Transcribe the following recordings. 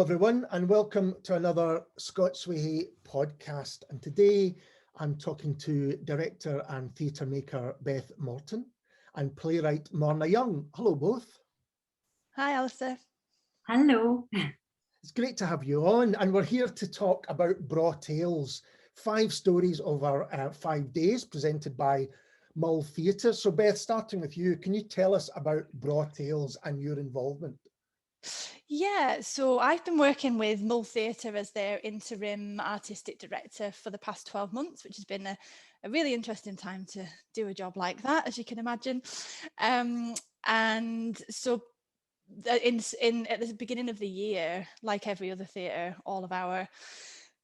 everyone, and welcome to another Scots Way podcast. And today I'm talking to director and theatre maker Beth Morton and playwright Morna Young. Hello, both. Hi, Alistair. Hello. It's great to have you on, and we're here to talk about Braw Tales, 5 stories over 5 days presented by Mull Theatre. So Beth, starting with you, can you tell us about Braw Tales and your involvement? Yeah, so I've been working with Mull Theatre as their interim artistic director for the past 12 months, which has been a really interesting time to do a job like that, as you can imagine. And so at the beginning of the year, like every other theatre, all of our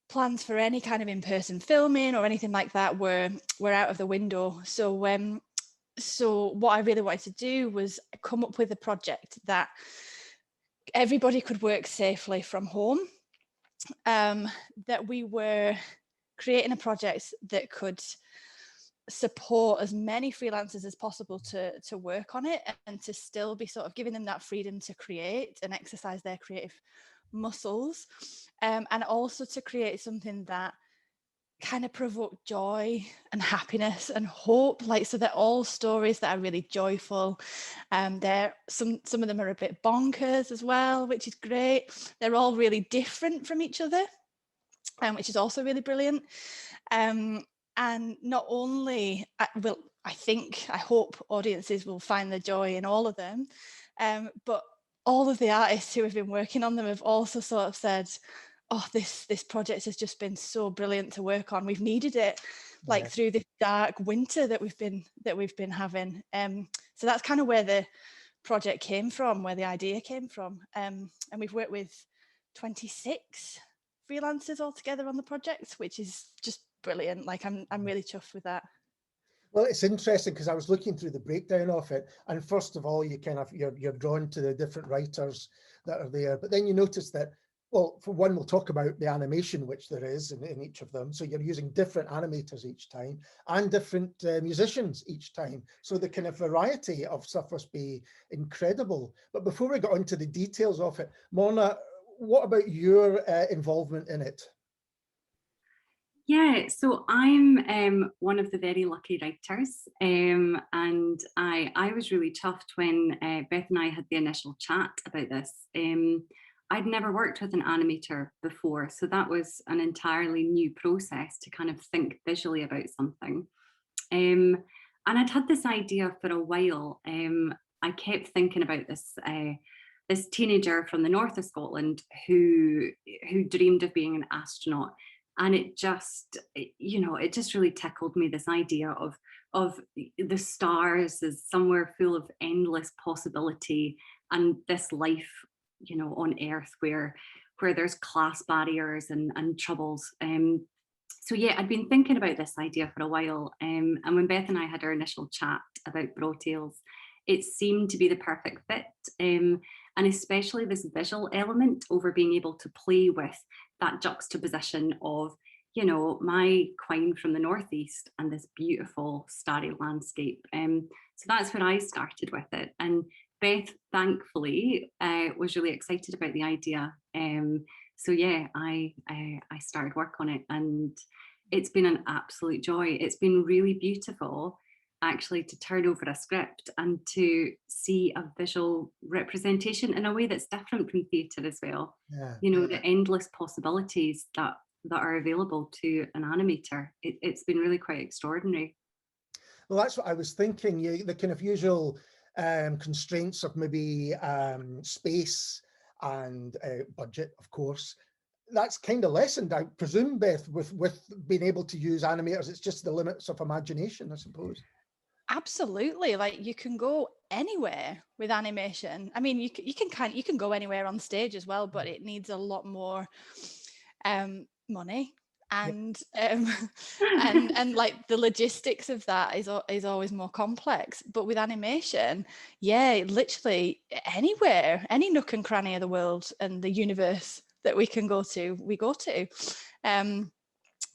plans for any kind of in-person filming or anything like that were out of the window. So what I really wanted to do was come up with a project that everybody could work safely from home, that we were creating a project that could support as many freelancers as possible to work on it and to still be sort of giving them that freedom to create and exercise their creative muscles, and also to create something that kind of provoke joy and happiness and hope, like, so they're all stories that are really joyful. They're some of them are a bit bonkers as well, which is great. They're all really different from each other, which is also really brilliant. And not only I hope audiences will find the joy in all of them, but all of the artists who have been working on them have also sort of said, oh, this project has just been so brilliant to work on. We've needed it, like, through this dark winter that we've been having. So that's kind of where the project came from, where the idea came from. And we've worked with 26 freelancers altogether on the project, which is just brilliant. Like, I'm really chuffed with that. Well, it's interesting because I was looking through the breakdown of it, and first of all, you're drawn to the different writers that are there, but then you notice that, well, for one, we'll talk about the animation, which there is in each of them. So you're using different animators each time and different musicians each time. So the kind of variety of stuff must be incredible. But before we get on to the details of it, Morna, what about your involvement in it? Yeah, so I'm one of the very lucky writers, and I was really chuffed when Beth and I had the initial chat about this. I'd never worked with an animator before, so that was an entirely new process to kind of think visually about something. And I'd had this idea for a while. I kept thinking about this teenager from the north of Scotland who dreamed of being an astronaut. And it just really tickled me, this idea of the stars as somewhere full of endless possibility, and this life, on Earth where there's class barriers and troubles. So yeah, I'd been thinking about this idea for a while. And when Beth and I had our initial chat about Braw Tales, it seemed to be the perfect fit. And especially this visual element over being able to play with that juxtaposition of, my quine from the northeast and this beautiful starry landscape. So that's where I started with it. And Beth, thankfully, was really excited about the idea. So yeah, I started work on it, and it's been an absolute joy. It's been really beautiful, actually, to turn over a script and to see a visual representation in a way that's different from theatre as well. Yeah. The endless possibilities that are available to an animator. It's been really quite extraordinary. Well, that's what I was thinking. The kind of usual constraints of maybe space and budget, of course, that's kind of lessened, I presume, Beth, with being able to use animators. It's just the limits of imagination, I suppose. Absolutely. Like, you can go anywhere with animation. I mean, you can go anywhere on stage as well, but it needs a lot more money and and like the logistics of that is always more complex. But with animation, yeah, literally anywhere, any nook and cranny of the world and the universe that we can go to, we go to. And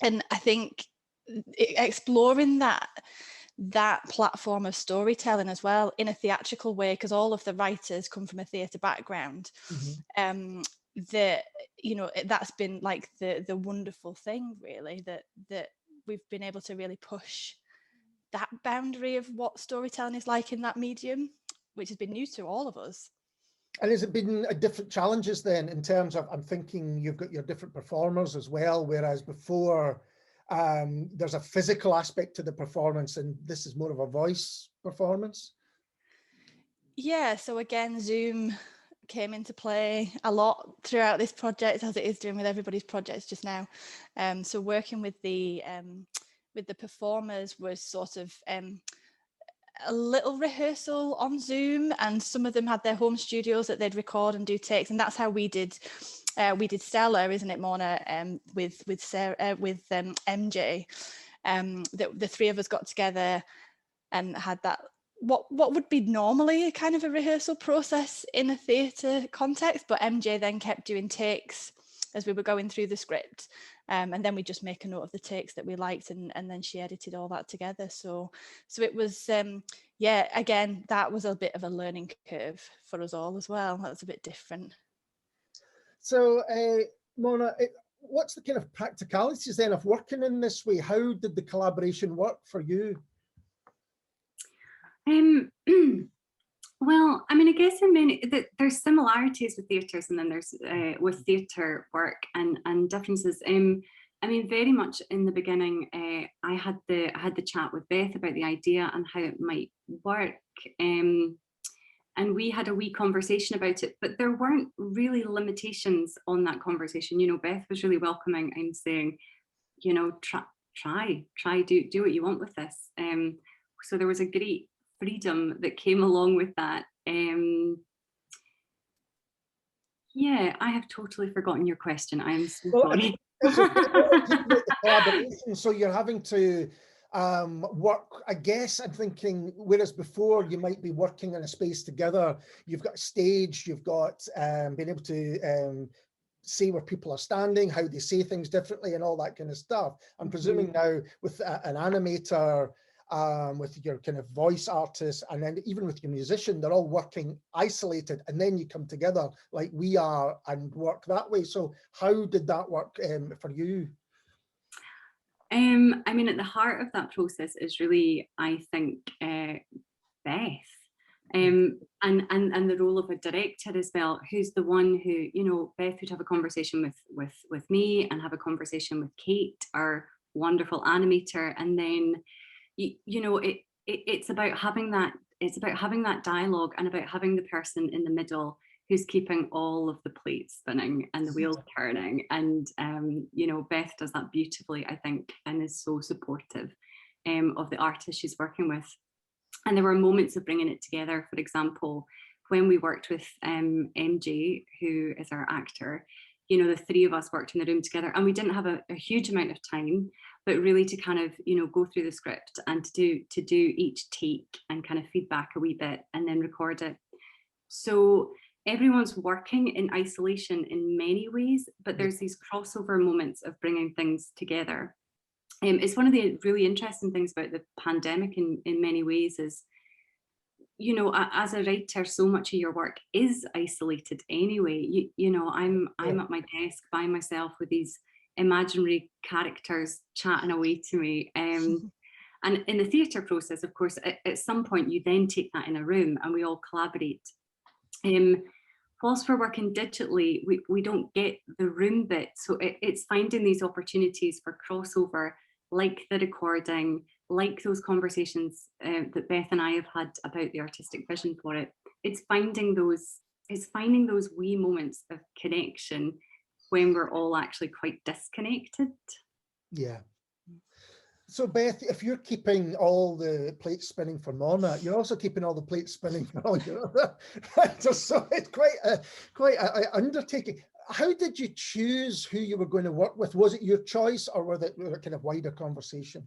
I think exploring that platform of storytelling as well in a theatrical way, because all of the writers come from a theatre background, that you know, that's been like the wonderful thing, really, that we've been able to really push that boundary of what storytelling is like in that medium, which has been new to all of us. And has it been different challenges then, in terms of, I'm thinking you've got your different performers as well, whereas before there's a physical aspect to the performance and this is more of a voice performance? Yeah, so again, Zoom came into play a lot throughout this project, as it is doing with everybody's projects just now. So working with the performers was sort of a little rehearsal on Zoom, and some of them had their home studios that they'd record and do takes, and that's how we did Stella, isn't it, Morna? With Sarah, with MJ. The three of us got together and had that what would be normally a kind of a rehearsal process in a theatre context, but MJ then kept doing takes as we were going through the script, and then we just make a note of the takes that we liked, and then she edited all that together. So it was yeah, again, that was a bit of a learning curve for us all as well. That was a bit different. So Mona, what's the kind of practicalities then of working in this way? How did the collaboration work for you? Well, I mean, I guess in many there's similarities with theatres, and then there's with theatre work and differences. I mean, very much in the beginning, I had the chat with Beth about the idea and how it might work, and we had a wee conversation about it. But there weren't really limitations on that conversation. You know, Beth was really welcoming and saying, you know, try, do what you want with this. So there was a great freedom that came along with that. Yeah, I have totally forgotten your question. I am so sorry. Collaboration. So you're having to work, I guess I'm thinking, whereas before you might be working in a space together, you've got a stage, you've got being able to see where people are standing, how they say things differently and all that kind of stuff. I'm presuming now with an animator, with your kind of voice artist, and then even with your musician, they're all working isolated, and then you come together like we are and work that way. So how did that work for you? I mean, at the heart of that process is really, I think, Beth. And the role of a director as well, who's the one who, you know, Beth would have a conversation with me and have a conversation with Kate, our wonderful animator, and then you know, it's about having that dialogue and about having the person in the middle who's keeping all of the plates spinning and the wheels turning. And you know, Beth does that beautifully, I think, and is so supportive of the artist she's working with. And there were moments of bringing it together. For example, when we worked with MJ, who is our actor, you know, the three of us worked in the room together, and we didn't have a huge amount of time, but really to kind of, you know, go through the script and to do each take and kind of feedback a wee bit and then record it. So everyone's working in isolation in many ways, but there's these crossover moments of bringing things together. It's one of the really interesting things about the pandemic in many ways is, you know, as a writer, so much of your work is isolated anyway. You know, I'm at my desk by myself with these imaginary characters chatting away to me. And in the theatre process, of course, at some point you then take that in a room and we all collaborate. Whilst we're working digitally, we don't get the room bit. So it's finding these opportunities for crossover, like the recording, like those conversations that Beth and I have had about the artistic vision for it. It's finding those wee moments of connection when we're all actually quite disconnected. Yeah. So Beth, if you're keeping all the plates spinning for Morna, you're also keeping all the plates spinning for all your other writers. So it's quite an undertaking. How did you choose who you were going to work with? Was it your choice, or was it a kind of wider conversation?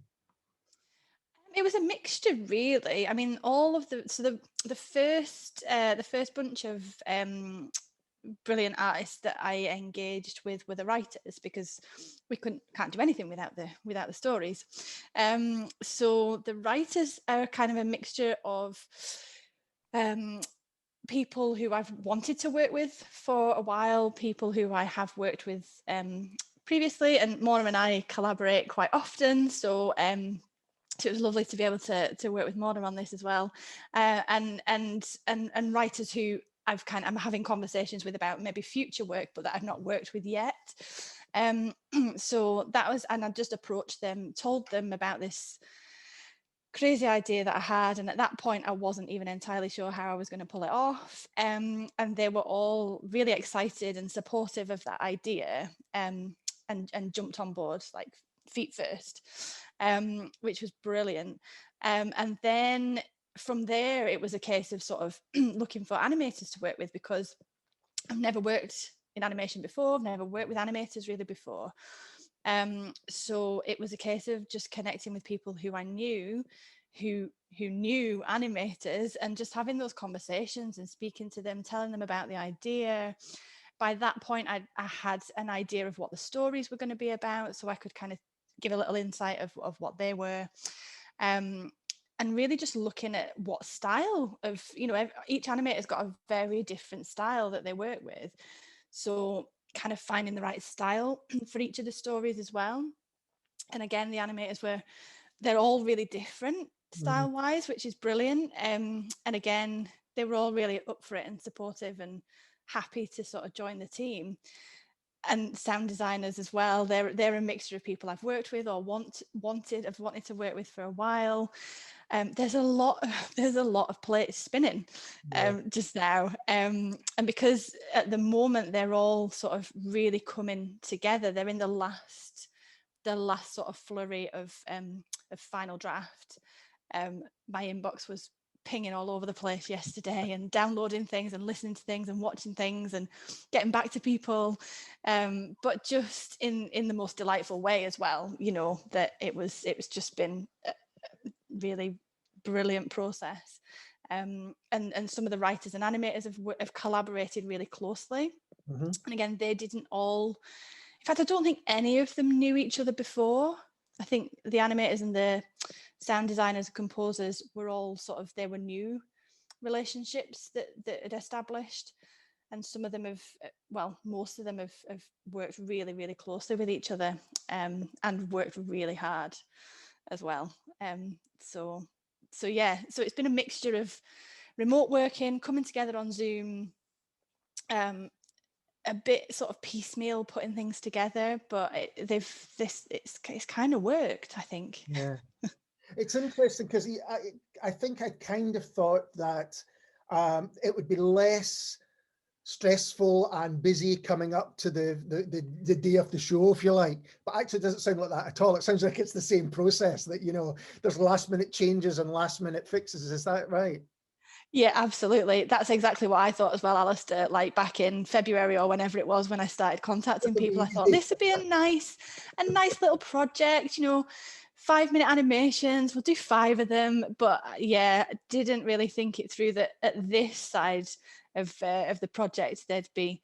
It was a mixture, really. I mean, all of the first bunch of brilliant artists that I engaged with were the writers, because we can't do anything without the stories. So the writers are kind of a mixture of people who I've wanted to work with for a while, people who I have worked with previously, and Morna and I collaborate quite often, so so it was lovely to be able to work with Morna on this as well, and writers who I'm having conversations with about maybe future work, but that I've not worked with yet. So that was, and I just approached them, told them about this crazy idea that I had, and at that point I wasn't even entirely sure how I was going to pull it off, and they were all really excited and supportive of that idea, and jumped on board like feet first, which was brilliant. And then from there it was a case of sort of looking for animators to work with, because I've never worked in animation before, I've never worked with animators really before. So it was a case of just connecting with people who I knew, who knew animators, and just having those conversations and speaking to them, telling them about the idea. By that point, I had an idea of what the stories were going to be about, so I could kind of give a little insight of what they were. And really just looking at what style of, each animator's got a very different style that they work with. So kind of finding the right style for each of the stories as well. And again, the animators they're all really different style wise, which is brilliant. And again, they were all really up for it and supportive and happy to sort of join the team. And sound designers as well, they're a mixture of people I've worked with or wanted to work with for a while. There's a lot of plates spinning just now, and because at the moment they're all sort of really coming together, they're in the last sort of flurry of final draft. My inbox was pinging all over the place yesterday, and downloading things and listening to things and watching things and getting back to people, but just in the most delightful way as well, that it was just been a really brilliant process. And some of the writers and animators have collaborated really closely. And again, they didn't all, in fact, I don't think any of them knew each other before. I think the animators and the sound designers and composers were all they were new relationships that had established. And some of them most of them have worked really, really closely with each other, and worked really hard as well. So it's been a mixture of remote working, coming together on Zoom, a bit sort of piecemeal putting things together, but it's kind of worked, I think. Yeah, it's interesting because I think I kind of thought that it would be less stressful and busy coming up to the day of the show, if you like, but actually it doesn't sound like that at all. It sounds like it's the same process, that there's last minute changes and last minute fixes. Is that right? Yeah, absolutely. That's exactly what I thought as well, Alistair. Like back in February or whenever it was when I started contacting people, I thought this would be a nice little project, 5-minute animations, we'll do 5 of them. But yeah, didn't really think it through that at this side of the project, there'd be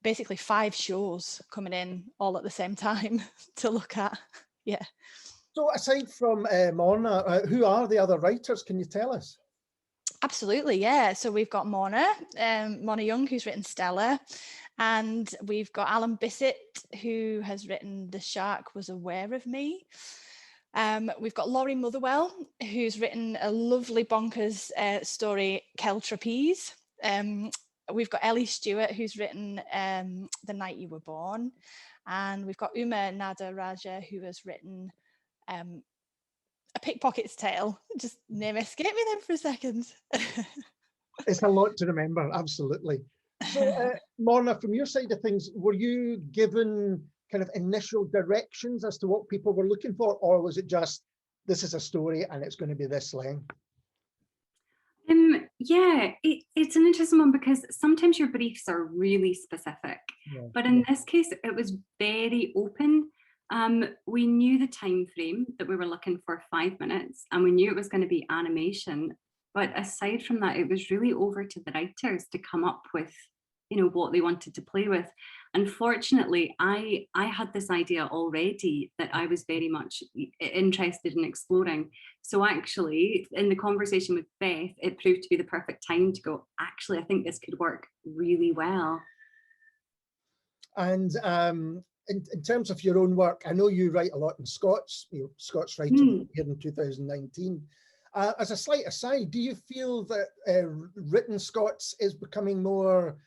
basically 5 shows coming in all at the same time to look at. Yeah. So aside from Morna, who are the other writers? Can you tell us? Absolutely, yeah. So we've got Morna Young, who's written Stella, and we've got Alan Bissett, who has written The Shark Was Aware of Me. We've got Laurie Motherwell, who's written a lovely bonkers story, Kel Trapeze. We've got Ellie Stewart, who's written The Night You Were Born. And we've got Uma Nada Raja, who has written A Pickpocket's Tale. Just name escaped me then for a second. It's a lot to remember, absolutely. So Morna, from your side of things, were you given kind of initial directions as to what people were looking for, or was it just, this is a story and it's going to be this length? Yeah, it's an interesting one, because sometimes your briefs are really specific, but in this case it was very open. We knew the time frame that we were looking for, 5 minutes, and we knew it was going to be animation, but aside from that, it was really over to the writers to come up with what they wanted to play with. Unfortunately, I had this idea already that I was very much interested in exploring. So actually, in the conversation with Beth, it proved to be the perfect time to go, actually, I think this could work really well. And in terms of your own work, I know you write a lot in Scots, Scots writing here in 2019. As a slight aside, do you feel that written Scots is becoming more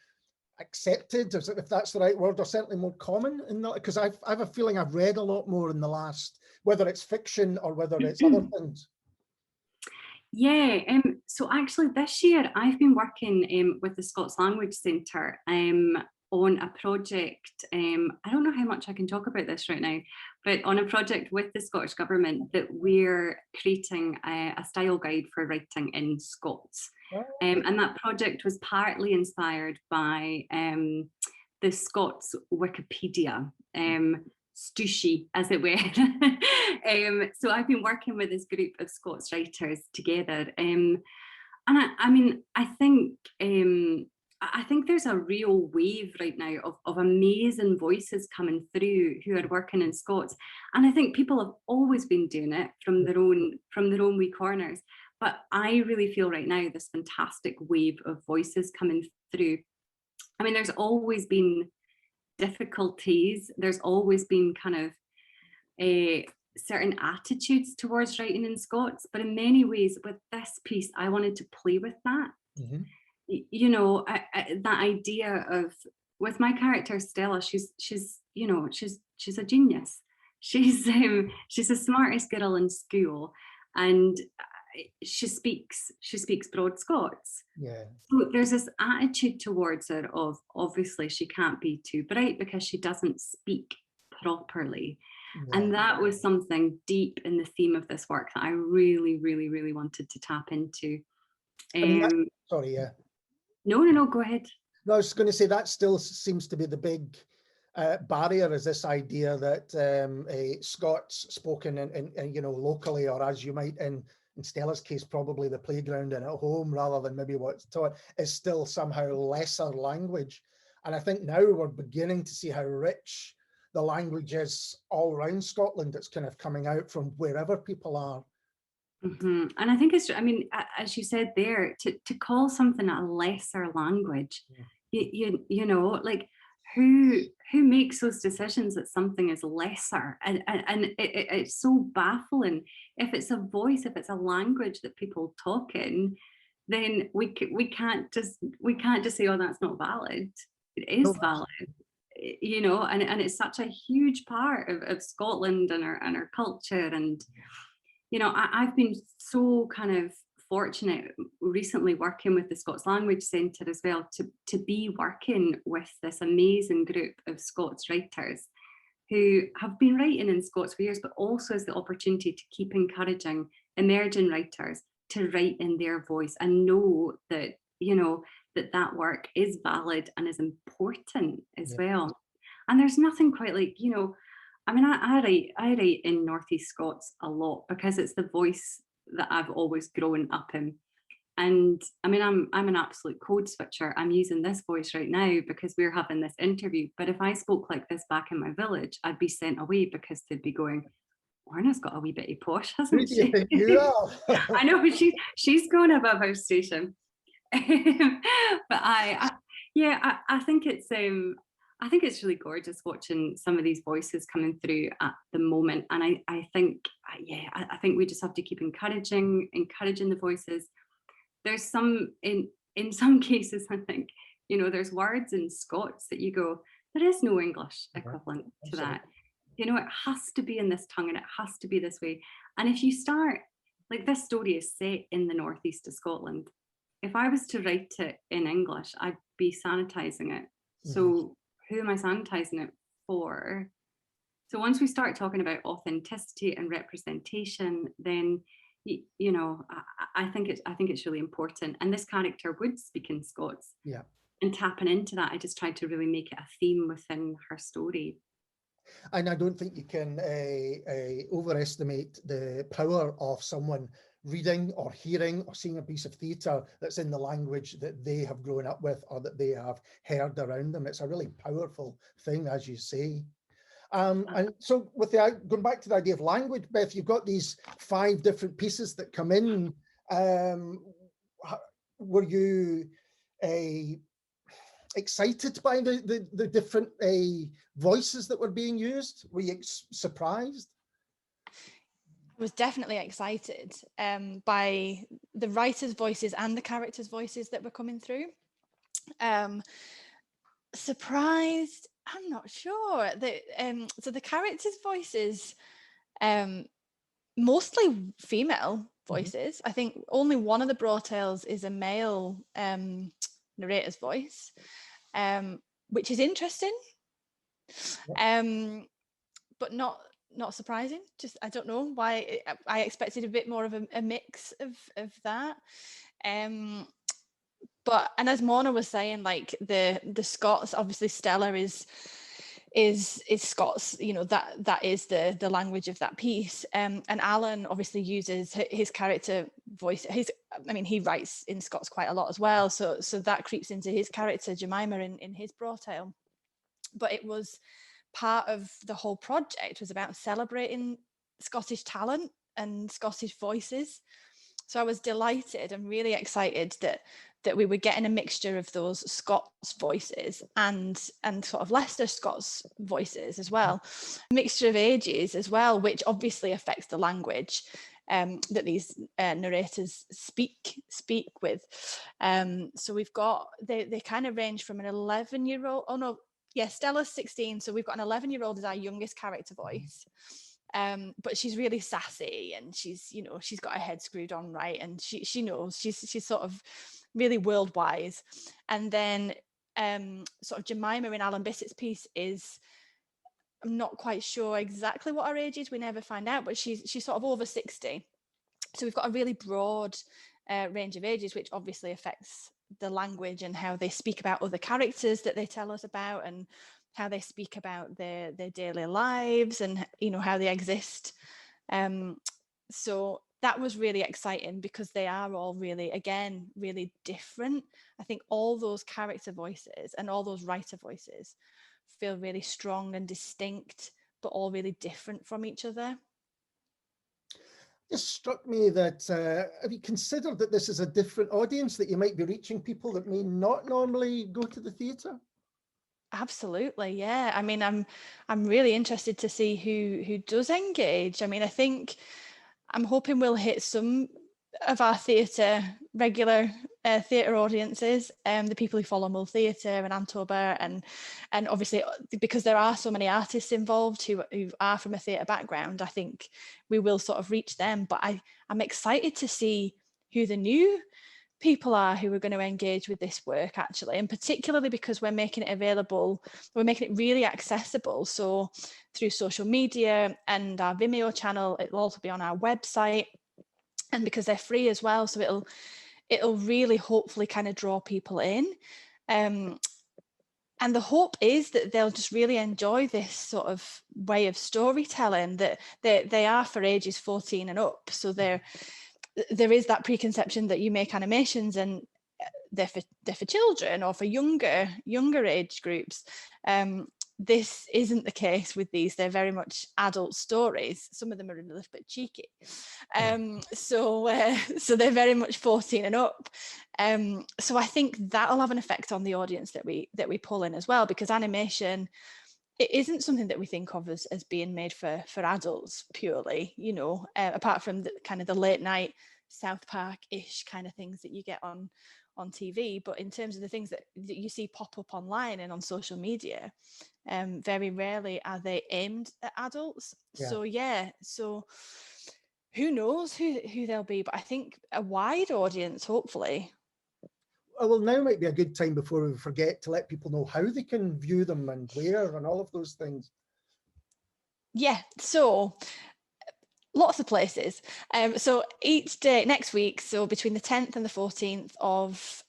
accepted, if that's the right word, or certainly more common in that? Because I have a feeling I've read a lot more in the last, whether it's fiction or whether it's other things. Yeah, so actually this year I've been working with the Scots Language Centre on a project. I don't know how much I can talk about this right now, but on a project with the Scottish Government that we're creating a style guide for writing in Scots. And that project was partly inspired by the Scots Wikipedia, Stushy, as it were. So I've been working with this group of Scots writers together. And I mean, I think there's a real wave right now of amazing voices coming through who are working in Scots. And I think people have always been doing it from their own wee corners. But I really feel right now this fantastic wave of voices coming through. I mean, there's always been difficulties. There's always been kind of certain attitudes towards writing in Scots. But in many ways, with this piece, I wanted to play with that. Mm-hmm. You know, that idea of, with my character Stella, she's a genius. She's the smartest girl in school, and she speaks broad Scots. Yeah. So there's this attitude towards her of, obviously she can't be too bright because she doesn't speak properly. Yeah. And that was something deep in the theme of this work that I really, really, really wanted to tap into. Sorry, yeah. No, go ahead. No, I was going to say that still seems to be the big barrier, is this idea that Scots spoken in locally, or as you might in Stella's case, probably the playground and at home rather than maybe what's taught, is still somehow lesser language. And I think now we're beginning to see how rich the language is all around Scotland. It's kind of coming out from wherever people are. Mm-hmm. And I think it's, I mean, as you said there, to call something a lesser language, you know, like who makes those decisions that something is lesser? And it's so baffling. If it's a voice, if it's a language that people talk in, then we can't just say, oh, that's not valid. It is valid. You know, and it's such a huge part of Scotland and our culture. And you know, I've been so kind of fortunate recently working with the Scots Language Centre as well to be working with this amazing group of Scots writers who have been writing in Scots for years, but also has the opportunity to keep encouraging emerging writers to write in their voice and know that, you know, that work is valid and is important as well. And there's nothing quite like, you know, I mean, I write in Northeast Scots a lot because it's the voice that I've always grown up in. And I mean, I'm an absolute code switcher. I'm using this voice right now because we're having this interview. But if I spoke like this back in my village, I'd be sent away because they'd be going, Morna's got a wee bit of posh, hasn't she? Yeah. I know, she's going above her station. But I think it's really gorgeous watching some of these voices coming through at the moment. And I think we just have to keep encouraging the voices. There's some, in some cases, I think, you know, there's words in Scots that you go, there is no English equivalent to that. You know, it has to be in this tongue and it has to be this way. And if you start, like this story is set in the northeast of Scotland. If I was to write it in English, I'd be sanitizing it. So who am I sanitizing it for? So once we start talking about authenticity and representation, then you know, I think it's really important. And this character would speak in Scots. Yeah. And tapping into that, I just tried to really make it a theme within her story. And I don't think you can overestimate the power of someone reading or hearing or seeing a piece of theatre that's in the language that they have grown up with or that they have heard around them. It's a really powerful thing, as you say. And so with the, going back to the idea of language, Beth, you've got these 5 different pieces that come in. Were you excited by the different voices that were being used? Were you surprised? I was definitely excited by the writers' voices and the characters' voices that were coming through. Surprised, I'm not sure. So the characters' voices, mostly female voices. I think only one of the Braw Tales is a male narrator's voice, which is interesting, but not surprising. Just, I don't know why. I expected a bit more of a mix of that. But, and as Morna was saying, like the Scots, obviously Stella is Scots, you know, that is the language of that piece. And Alan obviously uses his character voice. He writes in Scots quite a lot as well, so that creeps into his character Jemima in his Braw Tale. But it was part of the whole project was about celebrating Scottish talent and Scottish voices. So I was delighted and really excited that we were getting a mixture of those Scots voices and sort of Leicester Scots voices as well, a mixture of ages as well, which obviously affects the language that these narrators speak with. So we've got, they kind of range from an 11-year-old, oh no, yeah, Stella's 16, so we've got an 11-year-old as our youngest character voice. But she's really sassy, and she's got her head screwed on right, and she knows, she's sort of really world wise. And then sort of Jemima in Alan Bissett's piece is, I'm not quite sure exactly what her age is, we never find out, but she's sort of over 60. So we've got a really broad range of ages, which obviously affects the language and how they speak about other characters that they tell us about, and how they speak about their daily lives, and how they exist. So that was really exciting, because they are all really, again, really different. I think all those character voices and all those writer voices feel really strong and distinct, but all really different from each other. It struck me that, have you considered that this is a different audience, that you might be reaching people that may not normally go to the theatre? Absolutely, yeah. I mean, I'm really interested to see who does engage. I mean, I think I'm hoping we'll hit some of our regular theatre audiences, the people who follow Mull Theatre and An Tobar, and obviously because there are so many artists involved who are from a theatre background, I think we will sort of reach them. But I'm excited to see who the new people are who are going to engage with this work, actually, and particularly because we're making it available, we're making it really accessible. So through social media and our Vimeo channel, it'll also be on our website, and because they're free as well, so it'll really hopefully kind of draw people in. And the hope is that they'll just really enjoy this sort of way of storytelling, that they are for ages 14 and up. So there is that preconception that you make animations and they're for children or for younger age groups. This isn't the case with these. They're very much adult stories. Some of them are a little bit cheeky. So they're very much 14 and up. So I think that'll have an effect on the audience that we pull in as well, because animation, it isn't something that we think of as being made for adults purely, apart from the kind of the late night South Park-ish kind of things that you get on TV. But in terms of the things that you see pop up online and on social media, very rarely are they aimed at adults. Yeah. So who knows who they'll be, but I think a wide audience, hopefully. Well, now might be a good time, before we forget, to let people know how they can view them and where and all of those things. Yeah, so Lots of places. So each day next week, so between the 10th and the 14th of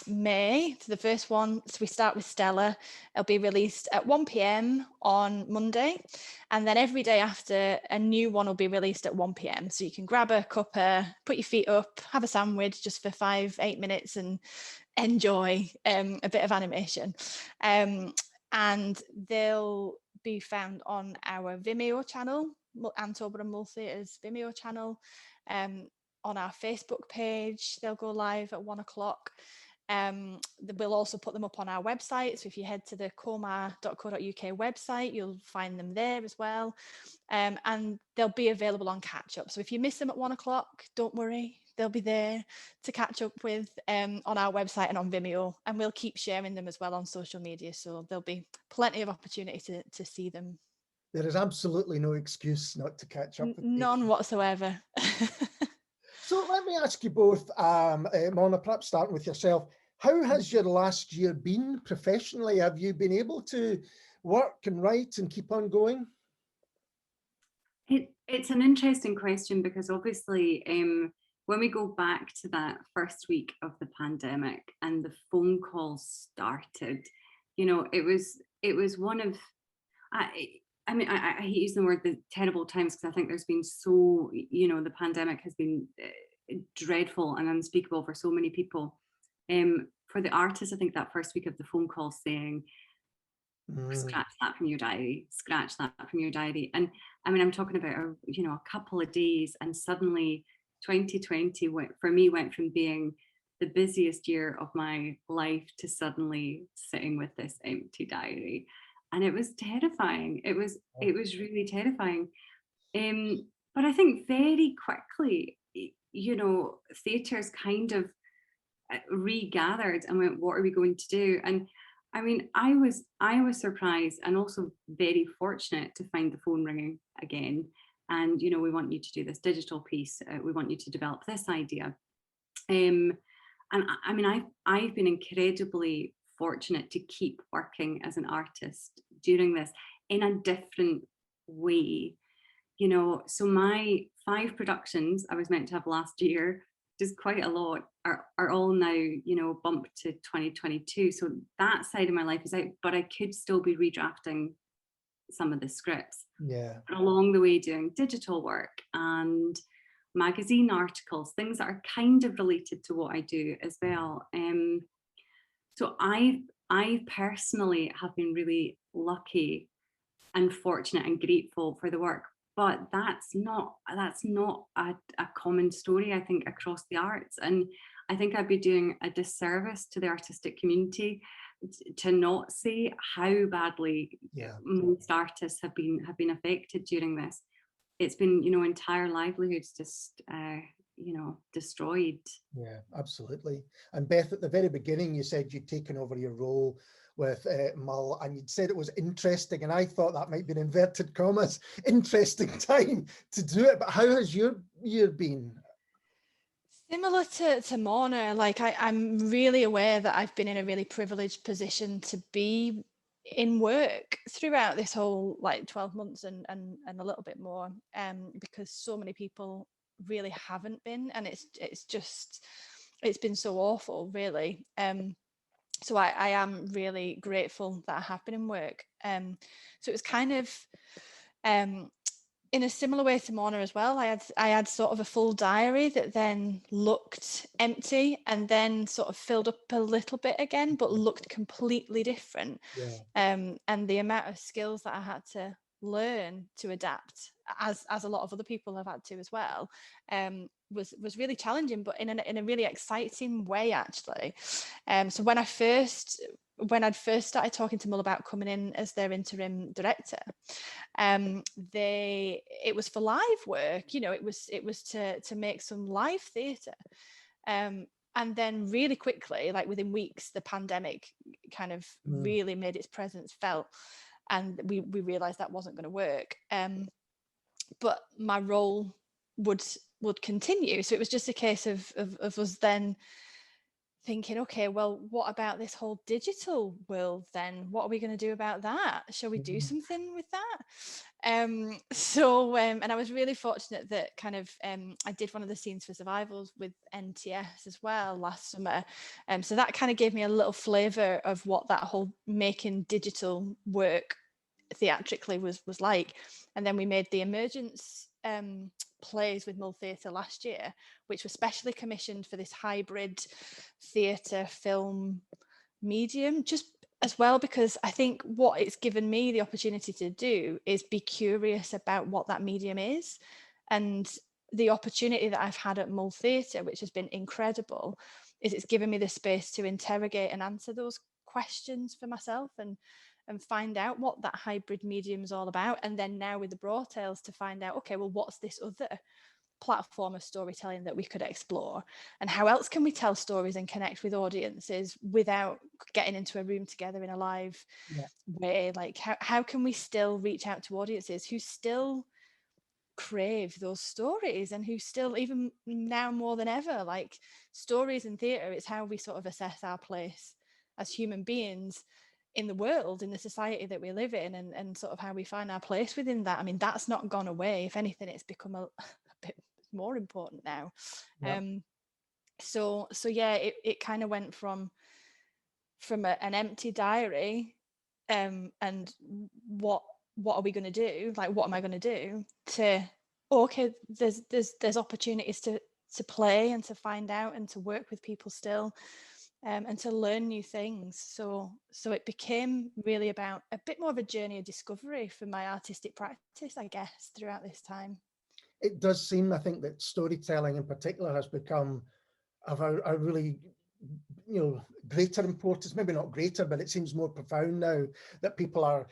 May, so the first one, so we start with Stella. It'll be released at 1 p.m. on Monday, and then every day after, a new one will be released at 1 p.m. So you can grab a cuppa, put your feet up, have a sandwich just for 5-8 minutes and enjoy a bit of animation. And they'll be found on our Vimeo channel, An Tobar Mull Theatre's Vimeo channel, on our Facebook page. They'll go live at 1 o'clock. We'll also put them up on our website. So if you head to the coma.co.uk website, you'll find them there as well. And they'll be available on catch up. So if you miss them at 1 o'clock, don't worry. They'll be there to catch up with on our website and on Vimeo, and we'll keep sharing them as well on social media. So there'll be plenty of opportunity to see them. There is absolutely no excuse not to catch up with None whatsoever. So let me ask you both, Morna, perhaps starting with yourself, how has your last year been professionally? Have you been able to work and write and keep on going? It's an interesting question, because obviously when we go back to that first week of the pandemic and the phone calls started, you know, it was one of, I mean, I hate using the word the terrible times, because I think there's been so, you know, the pandemic has been dreadful and unspeakable for so many people. For the artists, I think that first week of the phone call saying, scratch that from your diary, scratch that from your diary. And I mean, I'm talking about, you know, a couple of days, and suddenly 2020 went from being the busiest year of my life to suddenly sitting with this empty diary. And it was terrifying. It was really terrifying. But I think very quickly, you know, theatres kind of regathered and went, what are we going to do? And I mean, I was surprised and also very fortunate to find the phone ringing again. And, you know, we want you to do this digital piece. We want you to develop this idea. And I mean, I've been incredibly fortunate to keep working as an artist during this in a different way. You know, so my 5 productions I was meant to have last year, which is quite a lot, are all now, you know, bumped to 2022. So that side of my life is out, but I could still be redrafting some of the scripts. Yeah. And along the way doing digital work and magazine articles, things that are kind of related to what I do as well. So I personally have been really lucky and fortunate and grateful for the work, but that's not a common story, I think, across the arts. And I think I'd be doing a disservice to the artistic community to not say how badly most artists have been affected during this. It's been, you know, entire livelihoods just you know, destroyed. Yeah, absolutely. And Beth, at the very beginning, you said you'd taken over your role with Mull, and you'd said it was interesting, and I thought that might be in inverted commas, interesting time to do it. But how has your year been? Similar to Morna, like I'm really aware that I've been in a really privileged position to be in work throughout this whole like 12 months and a little bit more, because so many people really haven't been, and it's been so awful, really. So I am really grateful that I have been in work. So it was kind of in a similar way to Morna as well. I had sort of a full diary that then looked empty and then sort of filled up a little bit again, but looked completely different. Yeah. And the amount of skills that I had to learn to adapt, as a lot of other people have had to as well, was really challenging, but in a really exciting way, actually. So when I'd first started talking to Mull about coming in as their interim director, it was for live work, you know, it was to make some live theatre. And then really quickly, like within weeks, the pandemic kind of really made its presence felt, and we realized that wasn't going to work. But my role would continue, so it was just a case of us then thinking, okay, well, what about this whole digital world then? What are we going to do about that? Shall we do something with that? And I was really fortunate that kind of I did one of the scenes for Survivals with NTS as well last summer. So that kind of gave me a little flavour of what that whole making digital work theatrically was like. And then we made the Emergence plays with Mull Theatre last year, which were specially commissioned for this hybrid theatre film medium, just as well, because I think what it's given me the opportunity to do is be curious about what that medium is. And the opportunity that I've had at Mull Theatre, which has been incredible, is it's given me the space to interrogate and answer those questions for myself and find out what that hybrid medium is all about. And then now with the Braw Tales to find out, okay, well, what's this other platform of storytelling that we could explore, and how else can we tell stories and connect with audiences without getting into a room together in a live way? Like how can we still reach out to audiences who still crave those stories, and who still, even now more than ever, like stories in theatre, it's how we sort of assess our place as human beings in the world, in the society that we live in, and sort of how we find our place within that. I mean, that's not gone away. If anything, it's become a bit more important now. So yeah, it kind of went from an empty diary and what are we going to do, like what am I going to do, to okay, there's opportunities to play and to find out and to work with people still, and to learn new things. So it became really about a bit more of a journey of discovery for my artistic practice, I guess, throughout this time. It does seem, I think, that storytelling in particular has become of a really, greater importance, maybe not greater, but it seems more profound now, that people are,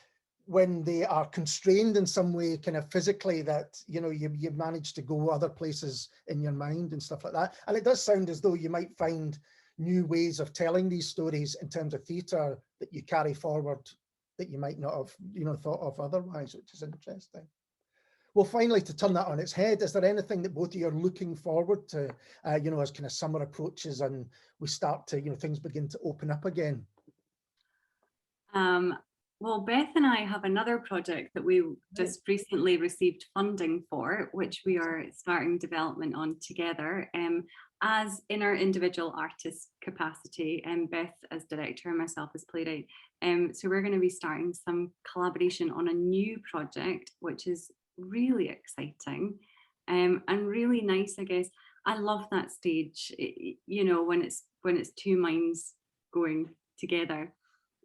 when they are constrained in some way, kind of physically, that, you've managed to go other places in your mind and stuff like that. And it does sound as though you might find new ways of telling these stories in terms of theatre that you carry forward that you might not have, thought of otherwise, which is interesting. Well, finally, to turn that on its head, is there anything that both of you are looking forward to, as kind of summer approaches and we start to, things begin to open up again? Well, Beth and I have another project that we just recently received funding for, which we are starting development on together, as in our individual artist capacity, and Beth as director and myself as playwright. So we're going to be starting some collaboration on a new project, which is really exciting and really nice, I guess. I love that stage, when it's two minds going together.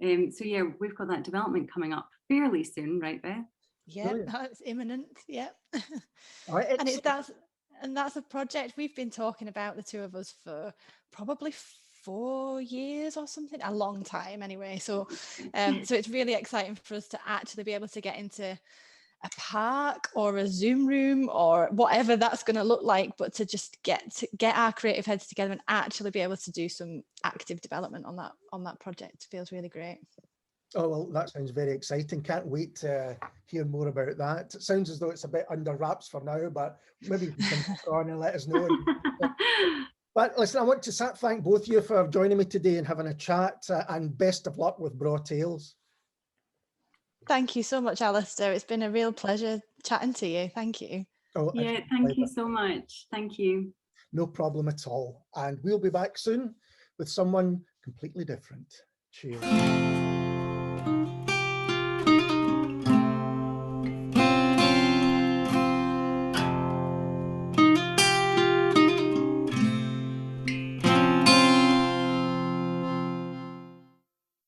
So yeah, we've got that development coming up fairly soon, right, Beth? Yeah, that's imminent. Yeah. Right, and that's a project we've been talking about, the two of us, for probably 4 years or something, a long time anyway. So so it's really exciting for us to actually be able to get into a park or a Zoom room or whatever that's going to look like, but to just get our creative heads together and actually be able to do some active development on that project feels really great. Oh, well, that sounds very exciting. Can't wait to hear more about that. It sounds as though it's a bit under wraps for now, but maybe you can come on and let us know. But listen, I want to thank both of you for joining me today and having a chat, and best of luck with Braw Tales. Thank you so much, Alistair. It's been a real pleasure chatting to you. Thank you. Oh, yeah, thank you so much. Thank you. No problem at all. And we'll be back soon with someone completely different. Cheers.